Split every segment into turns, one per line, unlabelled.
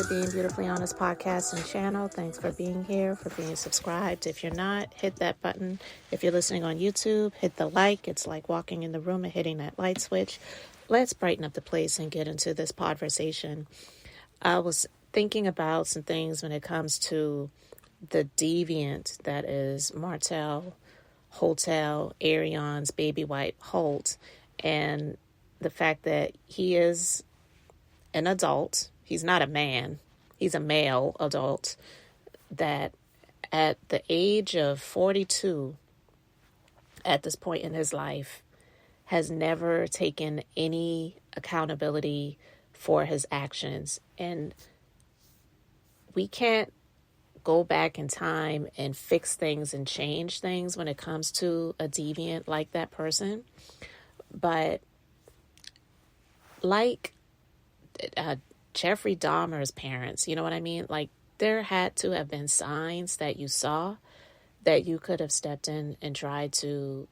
Being Beautifully Honest podcast and channel. Thanks for being here, for being subscribed. If you're not, hit that button. If you're listening on YouTube, hit the like. It's like walking in the room and hitting that light switch. Let's brighten up the place and get into this conversation. I was thinking about some things when it comes to the deviant that is Martell, Arion's baby wipe, Holt, and the fact that he is an adult. He's not a man. He's a male adult that at the age of 42, at this point in his life, has never taken any accountability for his actions. And we can't go back in time and fix things and change things when it comes to a deviant like that person. But like Jeffrey Dahmer's parents, you know what I mean? Like, there had to have been signs that you saw that you could have stepped in and tried to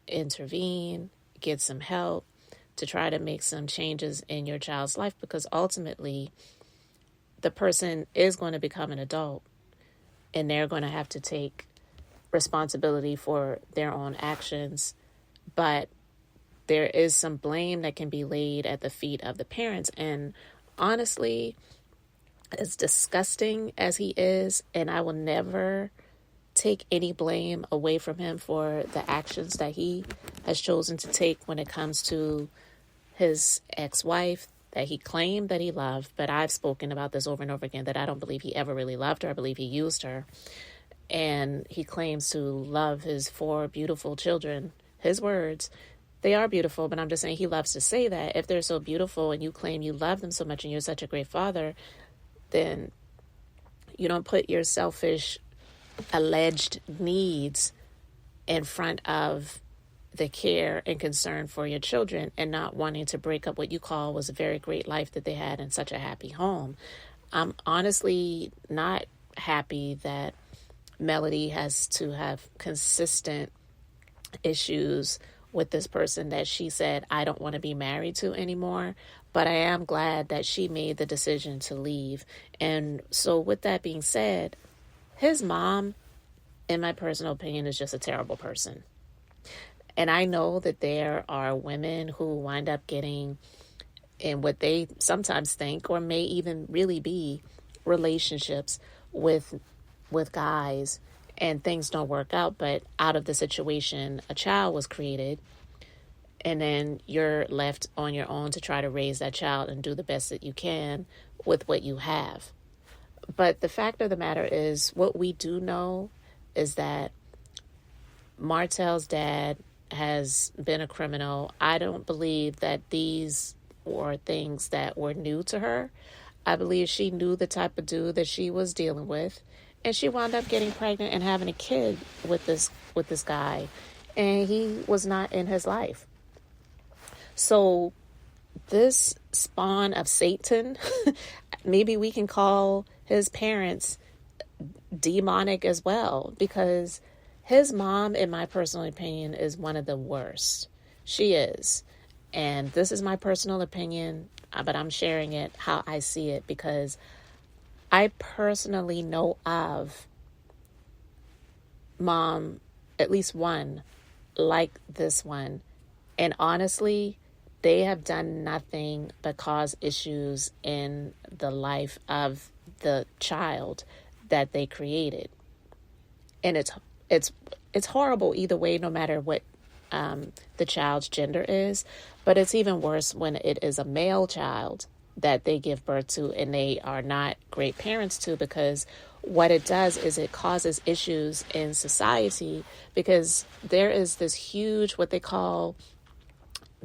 intervene, get some help, to try to make some changes in your child's life, because ultimately the person is going to become an adult and they're going to have to take responsibility for their own actions. But there is some blame that can be laid at the feet of the parents. And honestly, as disgusting as he is, and I will never take any blame away from him for the actions that he has chosen to take when it comes to his ex-wife that he claimed that he loved. But I've spoken about this over and over again, that I don't believe he ever really loved her. I believe he used her. And he claims to love his 4 beautiful children. His words. They are beautiful, but I'm just saying he loves to say that. If they're so beautiful and you claim you love them so much and you're such a great father, then you don't put your selfish alleged needs in front of the care and concern for your children and not wanting to break up what you call was a very great life that they had in such a happy home. I'm honestly not happy that Melody has to have consistent issues with this person that she said, I don't want to be married to anymore. But I am glad that she made the decision to leave. And so with that being said, his mom, in my personal opinion, is just a terrible person. And I know that there are women who wind up getting in what they sometimes think or may even really be relationships with guys, and things don't work out, but out of the situation, a child was created, and then you're left on your own to try to raise that child and do the best that you can with what you have. But the fact of the matter is, what we do know is that Martell's dad has been a criminal. I don't believe that these were things that were new to her. I believe she knew the type of dude that she was dealing with. And she wound up getting pregnant and having a kid with this guy. And he was not in his life. So this spawn of Satan, maybe we can call his parents demonic as well. Because his mom, in my personal opinion, is one of the worst. She is. And this is my personal opinion, but I'm sharing it how I see it, because I personally know of mom, at least one, like this one. And honestly, they have done nothing but cause issues in the life of the child that they created. And it's horrible either way, no matter what the child's gender is. But it's even worse when it is a male child that they give birth to and they are not great parents to, because what it does is it causes issues in society, because there is this huge, what they call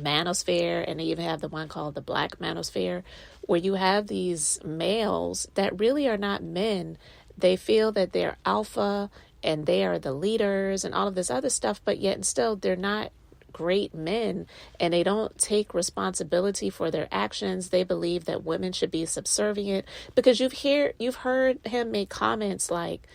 manosphere, and they even have the one called the black manosphere, where you have these males that really are not men. They feel that they're alpha and they are the leaders and all of this other stuff, but yet and still they're not great men, and they don't take responsibility for their actions. They believe that women should be subservient, because you've heard him make comments like,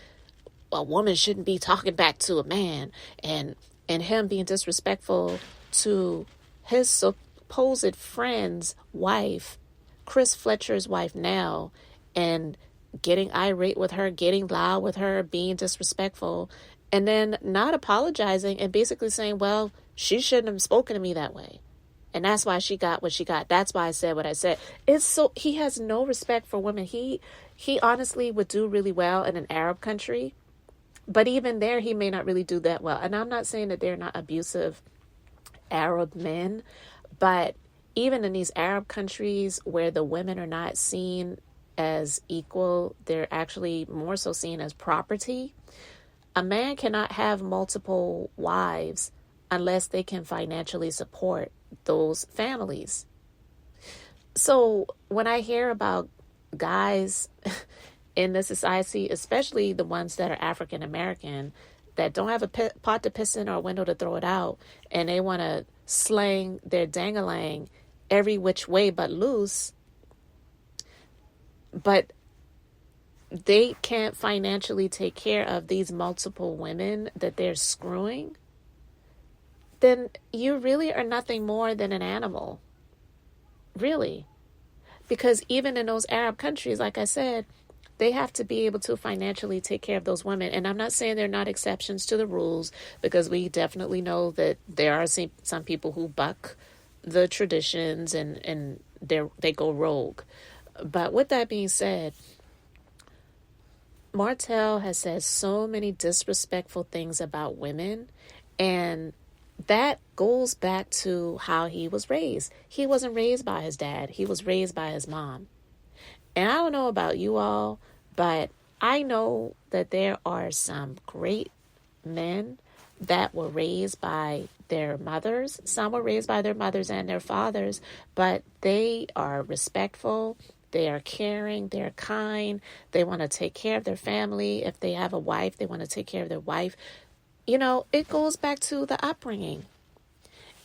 a woman shouldn't be talking back to a man, and him being disrespectful to his supposed friend's wife, Chris Fletcher's wife now, and getting irate with her, getting loud with her, being disrespectful, and then not apologizing and basically saying, well, she shouldn't have spoken to me that way. And that's why she got what she got. That's why I said what I said. It's so, he has no respect for women. He honestly would do really well in an Arab country, but even there, he may not really do that well. And I'm not saying that they're not abusive Arab men, but even in these Arab countries where the women are not seen as equal, they're actually more so seen as property. A man cannot have multiple wives unless they can financially support those families. So when I hear about guys in the society, especially the ones that are African American, that don't have a pot to piss in or a window to throw it out, and they want to slang their dangalang every which way but loose, but they can't financially take care of these multiple women that they're screwing, then you really are nothing more than an animal. Really. Because even in those Arab countries, like I said, they have to be able to financially take care of those women. And I'm not saying they're not exceptions to the rules, because we definitely know that there are some people who buck the traditions and they go rogue. But with that being said, Martell has said so many disrespectful things about women, and that goes back to how he was raised. He wasn't raised by his dad. He was raised by his mom. And I don't know about you all, but I know that there are some great men that were raised by their mothers. Some were raised by their mothers and their fathers, but they are respectful. They are caring. They're kind. They want to take care of their family. If they have a wife, they want to take care of their wife. You know, it goes back to the upbringing.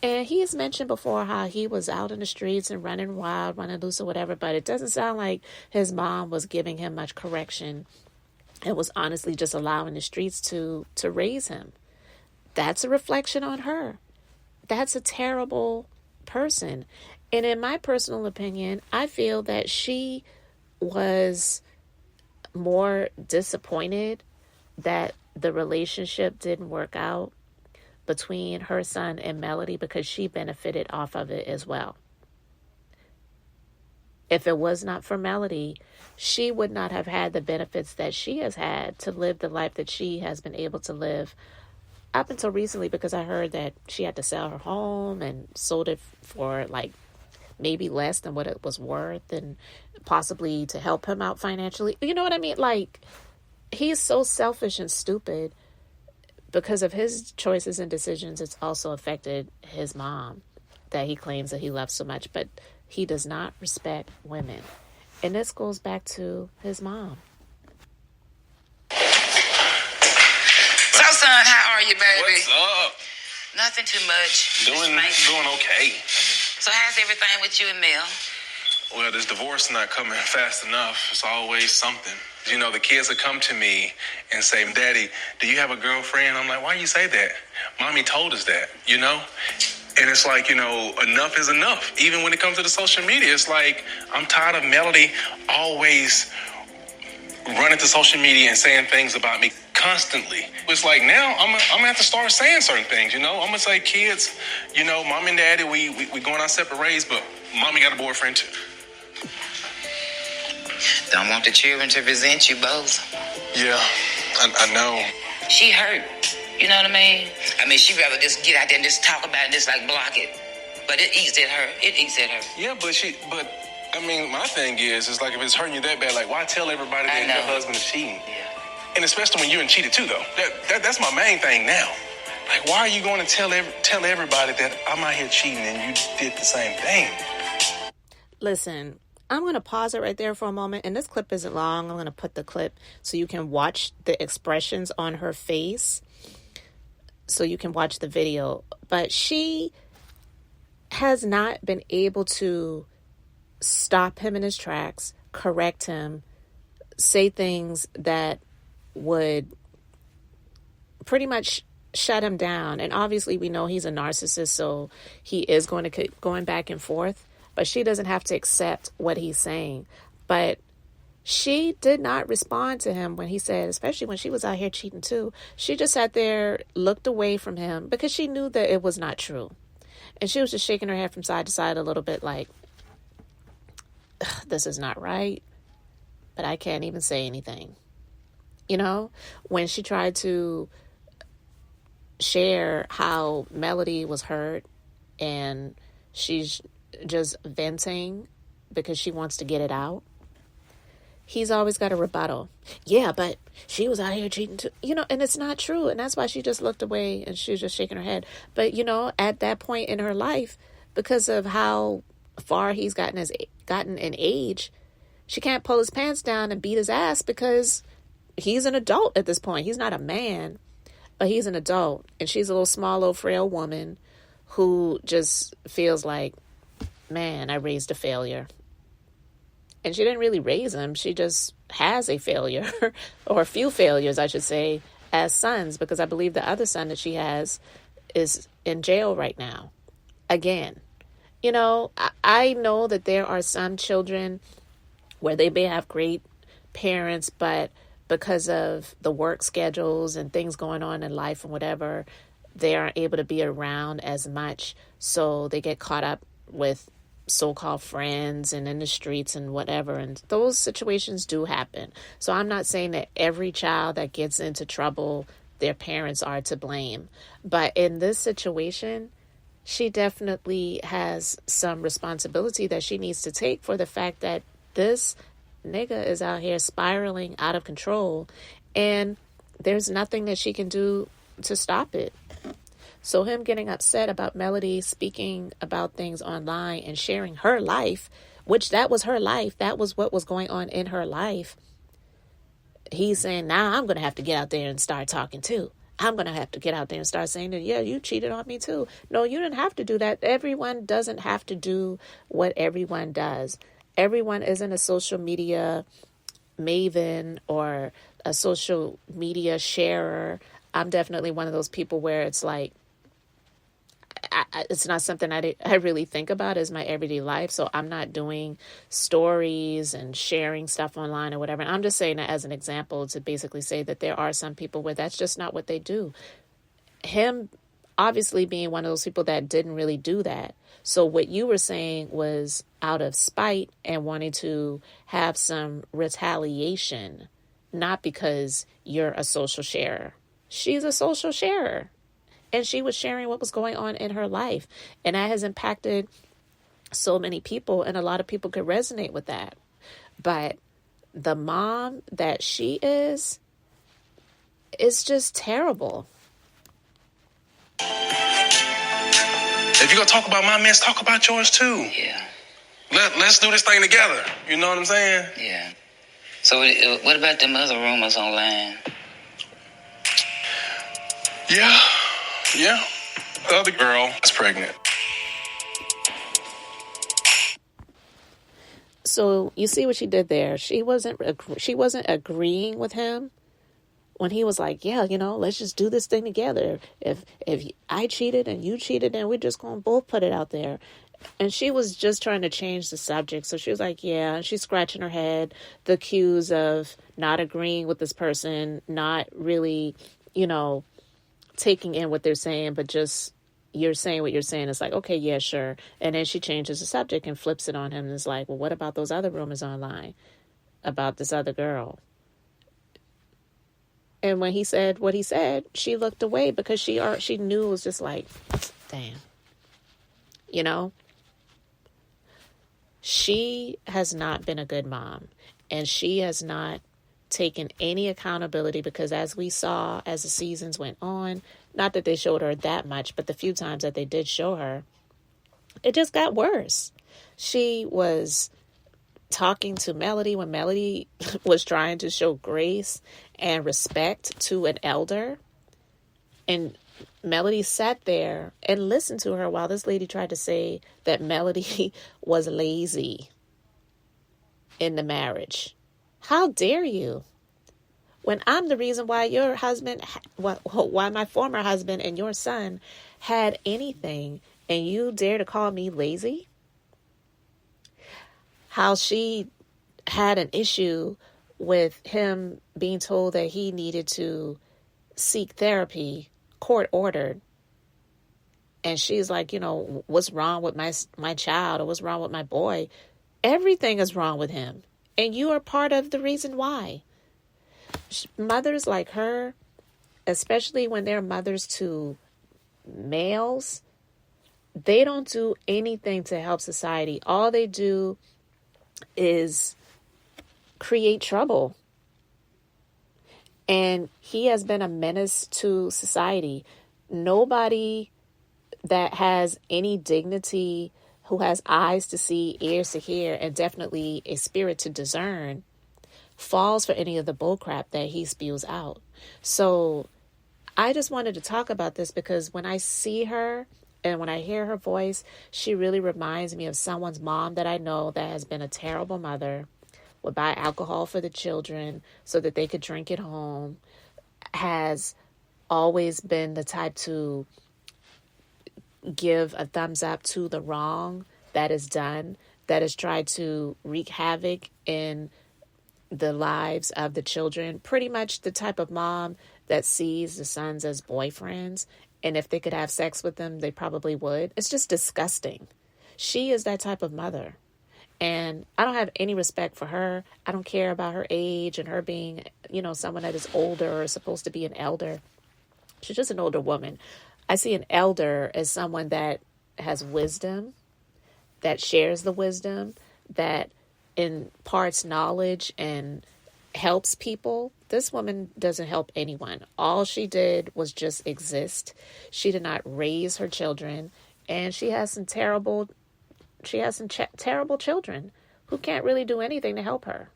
And he has mentioned before how he was out in the streets and running wild, running loose or whatever, but it doesn't sound like his mom was giving him much correction. It was honestly just allowing the streets to raise him. That's a reflection on her. That's a terrible person. And in my personal opinion, I feel that she was more disappointed that the relationship didn't work out between her son and Melody, because she benefited off of it as well. If it was not for Melody, she would not have had the benefits that she has had to live the life that she has been able to live up until recently, because I heard that she had to sell her home and sold it for like maybe less than what it was worth, and possibly to help him out financially. You know what I mean? Like, he's so selfish and stupid. Because of his choices and decisions, it's also affected his mom that he claims that he loves so much. But he does not respect women. And this goes back to his mom.
So, son, how are you, baby?
What's up?
Nothing too much.
Doing okay.
So how's everything with you and Mel?
Well, this divorce not coming fast enough. It's always something. You know, the kids will come to me and say, Daddy, do you have a girlfriend? I'm like, why you say that? Mommy told us that, you know? And it's like, you know, enough is enough. Even when it comes to the social media, it's like, I'm tired of Melody always running to social media and saying things about me constantly. It's like, now I'm gonna have to start saying certain things, you know? I'm gonna say, kids, you know, Mom and Daddy, we going our separate ways, but Mommy got a boyfriend too.
Don't want the children to resent you both.
Yeah, I know.
She hurt. You know what I mean? I mean, she'd rather just get out there and just talk about it, just like block it. But it eats at her. It eats at her.
Yeah, but I mean, my thing is like, if it's hurting you that bad, like, why tell everybody that your husband is cheating?
Yeah.
And especially when you're cheated too, though. That's my main thing now. Like, why are you going to tell everybody that I'm out here cheating and you did the same thing?
Listen, I'm going to pause it right there for a moment. And this clip isn't long. I'm going to put the clip so you can watch the expressions on her face, so you can watch the video. But she has not been able to stop him in his tracks, correct him, say things that would pretty much shut him down. And obviously we know he's a narcissist, so he is going to keep going back and forth. But she doesn't have to accept what he's saying. But She did not respond to him when he said, especially when she was out here cheating too. She just sat there, looked away from him because she knew that it was not true. And she was just shaking her head from side to side a little bit like, this is not right, but I can't even say anything. You know, when she tried to share how Melody was hurt and she's just venting because she wants to get it out, he's always got a rebuttal. Yeah, but she was out here cheating too. You know, and it's not true. And that's why she just looked away and she was just shaking her head. But, you know, at that point in her life, because of how far he's gotten in age, she can't pull his pants down and beat his ass because he's an adult at this point. He's not a man, but he's an adult. And she's a little small, little frail woman who just feels like, man, I raised a failure. And she didn't really raise him. She just has a failure, or a few failures, I should say, as sons, because I believe the other son that she has is in jail right now. Again, you know, I know that there are some children where they may have great parents, but because of the work schedules and things going on in life and whatever, they aren't able to be around as much. So they get caught up with so-called friends and in the streets and whatever. And those situations do happen. So I'm not saying that every child that gets into trouble, their parents are to blame. But in this situation, she definitely has some responsibility that she needs to take for the fact that this nigga is out here spiraling out of control and there's nothing that she can do to stop it. So him getting upset about Melody speaking about things online and sharing her life, which that was her life, that was what was going on in her life. He's saying, now I'm going to have to get out there and start talking too. I'm going to have to get out there and start saying that, yeah, you cheated on me too. No, you didn't have to do that. Everyone doesn't have to do what everyone does. Everyone isn't a social media maven or a social media sharer. I'm definitely one of those people where it's like, it's not something I really think about as my everyday life. So I'm not doing stories and sharing stuff online or whatever. And I'm just saying that as an example to basically say that there are some people where that's just not what they do. Him obviously being one of those people that didn't really do that. So what you were saying was out of spite and wanting to have some retaliation, not because you're a social sharer. She's a social sharer. And she was sharing what was going on in her life. And that has impacted so many people. And a lot of people could resonate with that. But the mom that she is just terrible.
If you're going to talk about my mess, talk about yours too.
Yeah.
Let's do this thing together. You know what I'm saying?
Yeah. So what about them other rumors online?
Yeah. Yeah. The other girl is pregnant.
So you see what she did there. She wasn't agreeing with him when he was like, yeah, you know, let's just do this thing together. If I cheated and you cheated, then we're just going to both put it out there. And she was just trying to change the subject. So she was like, yeah, and she's scratching her head, the cues of not agreeing with this person, not really, you know, taking in what they're saying, but just you're saying what you're saying. It's like, okay, yeah, sure. And then she changes the subject and flips it on him. And is like, well, what about those other rumors online about this other girl? And when he said what he said, she looked away because she knew it was just like, damn, you know, she has not been a good mom and she has not taken any accountability because as we saw as the seasons went on, not that they showed her that much, but the few times that they did show her, it just got worse. She was talking to Melody when Melody was trying to show grace and respect to an elder, and Melody sat there and listened to her while this lady tried to say that Melody was lazy in the marriage. How dare you? When I'm the reason why your husband, why my former husband and your son had anything, and you dare to call me lazy? How she had an issue with him being told that he needed to seek therapy, court ordered. And she's like, what's wrong with my child, or what's wrong with my boy? Everything is wrong with him. And you are part of the reason why. Mothers like her, especially when they're mothers to males, they don't do anything to help society. All they do is create trouble. And he has been a menace to society. Nobody that has any dignity, who has eyes to see, ears to hear, and definitely a spirit to discern, falls for any of the bullcrap that he spews out. So I just wanted to talk about this because when I see her and when I hear her voice, she really reminds me of someone's mom that I know that has been a terrible mother, would buy alcohol for the children so that they could drink at home, has always been the type to give a thumbs up to the wrong that is done, that has tried to wreak havoc in the lives of the children. Pretty much the type of mom that sees the sons as boyfriends, and if they could have sex with them, they probably would. It's just disgusting. She is that type of mother. And I don't have any respect for her. I don't care about her age and her being, someone that is older or supposed to be an elder. She's just an older woman. I see an elder as someone that has wisdom, that shares the wisdom, that imparts knowledge and helps people. This woman doesn't help anyone. All she did was just exist. She did not raise her children, and she has some terrible children who can't really do anything to help her.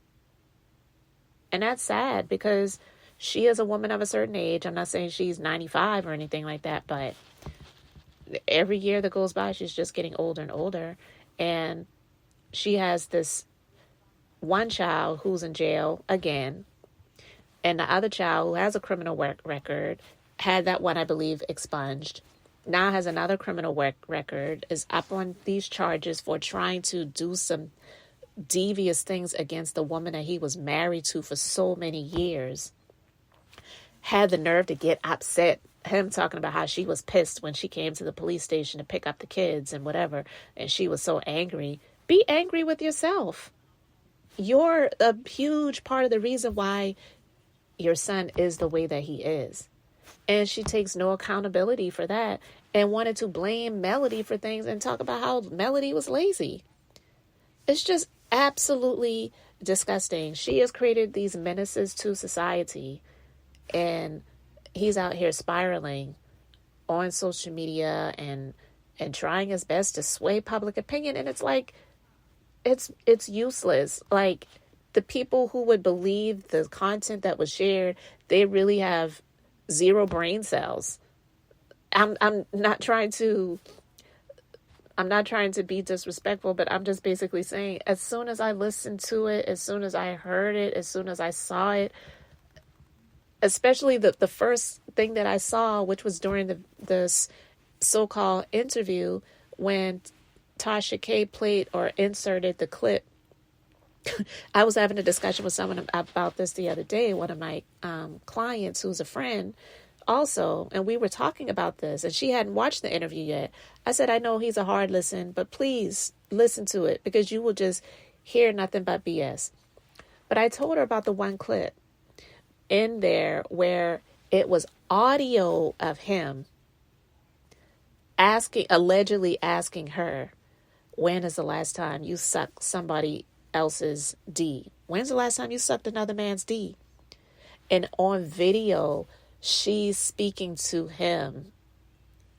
And that's sad because she is a woman of a certain age. I'm not saying she's 95 or anything like that, but every year that goes by, she's just getting older and older. And she has this one child who's in jail again, and the other child who has a criminal record, had that one, I believe, expunged. Now has another criminal record, is up on these charges for trying to do some devious things against the woman that he was married to for so many years. Had the nerve to get upset, him talking about how she was pissed when she came to the police station to pick up the kids and whatever, and she was so angry. Be angry with yourself. You're a huge part of the reason why your son is the way that he is. And she takes no accountability for that and wanted to blame Melody for things and talk about how Melody was lazy. It's just absolutely disgusting. She has created these menaces to society, and he's out here spiraling on social media and trying his best to sway public opinion. And it's like, it's useless. Like, the people who would believe the content that was shared, they really have zero brain cells. I'm not trying to be disrespectful, but I'm just basically saying, as soon as I listened to it, as soon as I heard it, as soon as I saw it, especially the first thing that I saw, which was during this so-called interview when Tasha K played or inserted the clip. I was having a discussion with someone about this the other day, one of my clients who's a friend also, and we were talking about this, and she hadn't watched the interview yet. I said, I know he's a hard listen, but please listen to it because you will just hear nothing but BS. But I told her about the one clip in there where it was audio of him allegedly asking her, when is the last time you sucked somebody else's D? When's the last time you sucked another man's D? And on video, she's speaking to him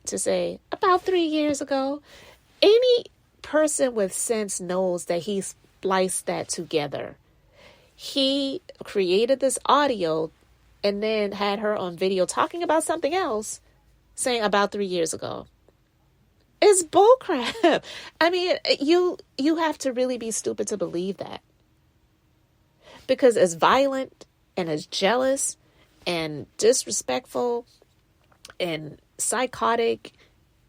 to say, about 3 years ago. Any person with sense knows that he spliced that together. He created this audio and then had her on video talking about something else, saying about 3 years ago. It's bullcrap. I mean, you have to really be stupid to believe that. Because as violent and as jealous and disrespectful and psychotic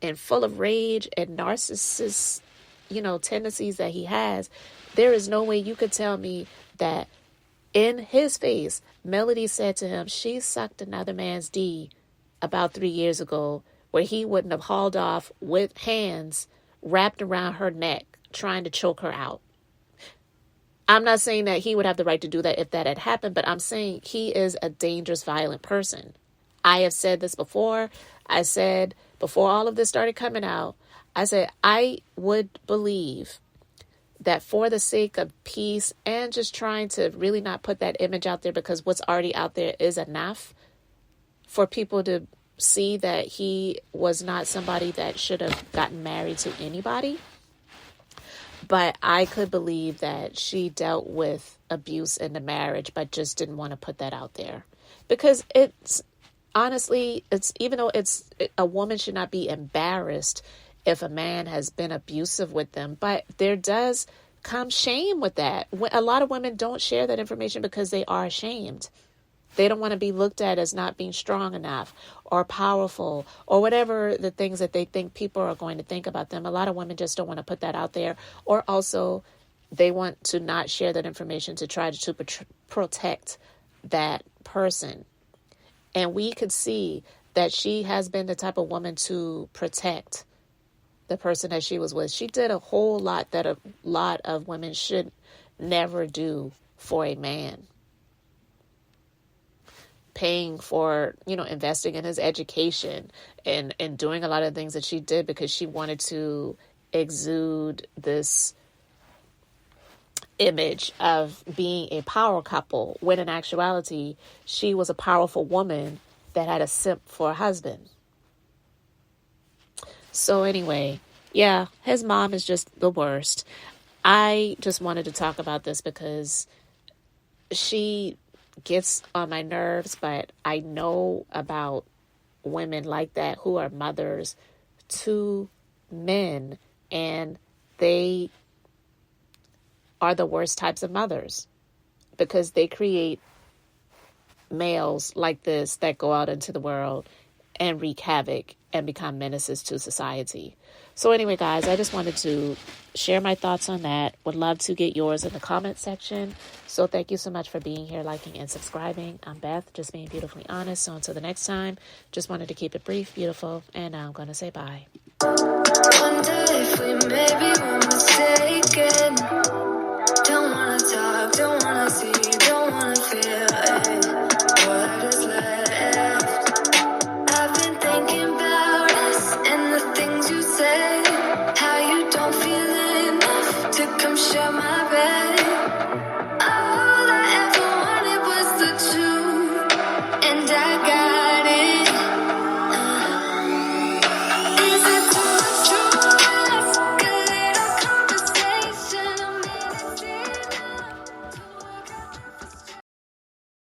and full of rage and narcissist, tendencies that he has, There is no way you could tell me that in his face, Melody said to him, she sucked another man's D about 3 years ago, where he wouldn't have hauled off with hands wrapped around her neck, trying to choke her out. I'm not saying that he would have the right to do that if that had happened, but I'm saying he is a dangerous, violent person. I have said this before. I said before all of this started coming out, I said I would believe that for the sake of peace and just trying to really not put that image out there, because what's already out there is enough for people to see that he was not somebody that should have gotten married to anybody. But I could believe that she dealt with abuse in the marriage, but just didn't want to put that out there. Because it's honestly, even though a woman should not be embarrassed if a man has been abusive with them, but there does come shame with that. A lot of women don't share that information because they are ashamed. They don't want to be looked at as not being strong enough or powerful or whatever the things that they think people are going to think about them. A lot of women just don't want to put that out there, or also they want to not share that information to try to protect that person. And we could see that she has been the type of woman to protect the person that she was with. She did a whole lot that a lot of women should never do for a man. Paying for, investing in his education and doing a lot of things that she did because she wanted to exude this image of being a power couple, when in actuality, she was a powerful woman that had a simp for a husband. So anyway, yeah, his mom is just the worst. I just wanted to talk about this because she gets on my nerves, but I know about women like that who are mothers to men, and they are the worst types of mothers because they create males like this that go out into the world and wreak havoc and become menaces to society. So anyway, guys, I just wanted to share my thoughts on that. Would love to get yours in the comment section. So thank you so much for being here, liking, and subscribing. I'm Beth, just being beautifully honest. So until the next time, just wanted to keep it brief, beautiful, and now I'm going to say bye.
Wonder if we maybe were mistaken. Don't wanna talk, don't wanna see, don't wanna feel it. What is left? I've been thinking about us and the things you say. How you don't feel enough to come share my bed.